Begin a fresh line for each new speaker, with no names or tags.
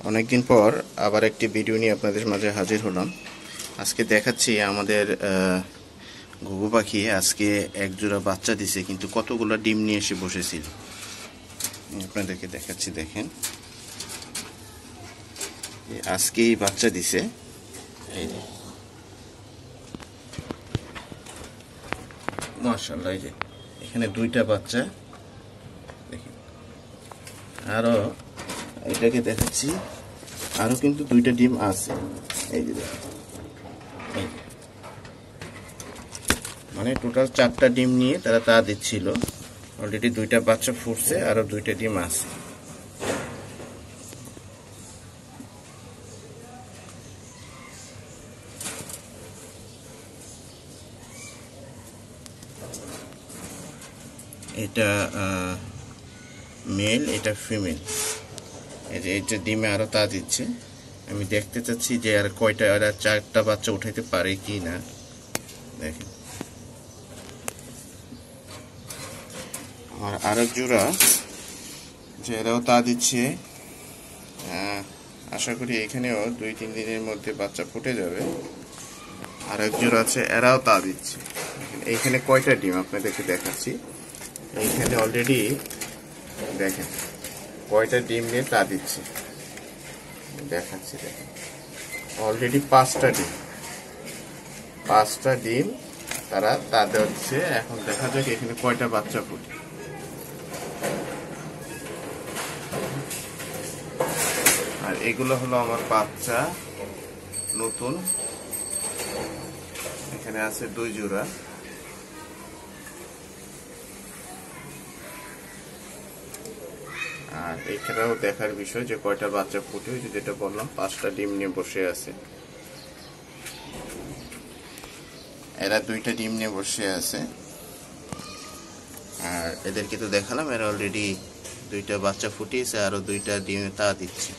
অনেকদিন পর আবার একটি ভিডিও নিয়ে আপনাদের মাঝে হাজির হলাম। আজকে দেখাচ্ছি আমাদের ঘুঘু পাখি আজকে এক জোড়া বাচ্চা দিছে, কিন্তু কতগুলো ডিম নিয়ে এসে বসেছিল আপনাদেরকে দেখাচ্ছি। দেখেন, আজকেই বাচ্চা দিছে। এই যে মাশাআল্লাহ, এই যে এখানে দুইটা বাচ্চা দেখেন। আরো এটাকে দেখাচ্ছি, আরো কিন্তু দুইটা ডিম আছে। এই যে মানে টোটাল 4টা ডিম নিয়ে তারা তা দিচ্ছিল। অলরেডি দুইটা বাচ্চা ফুটছে, আরো দুইটা ডিম আছে। এটা মেল, এটা ফিমেল। এই যে এটা ডিমে আরো তা দিচ্ছে। আমি দেখতে চাচ্ছি যে আর কয়টা, আর 4টা বাচ্চা উঠাইতে পারে কি না। দেখেন, আর আরেক জোড়া যে এরাও তা দিচ্ছে। আশা করি এখানেও 2-3 দিনের মধ্যে বাচ্চা ফুটে যাবে। আরেক জোড়া আছে, এরাও তা দিচ্ছে। এইখানে কয়টা ডিম আপনাদেরকে দেখাচ্ছি। এইখানে অলরেডি দেখেন কয়টা ডিম নিয়ে তা দিচ্ছে, দেখাচ্ছি। দেখেন অলরেডি 5টা ডিম, 5টা ডিম তারা তা দিচ্ছে। এখন দেখা যাক এখানে কয়টা বাচ্চা ফুটে। আর এগুলো হলো আমার বাচ্চা নতুন। এখানে আছে 2 জোড়া। আর এখানেও দেখার বিষয় যে কয়টা বাচ্চা ফুটে। ওই যেটা বললাম 5টা ডিম নিয়ে বসে আছে। এরা 2টা ডিম নিয়ে বসে আছে। আর এদেরকে তো দেখালাম, এরা অলরেডি 2টা বাচ্চা ফুটিয়েছে, আরো 2টা ডিমে তা দিচ্ছে।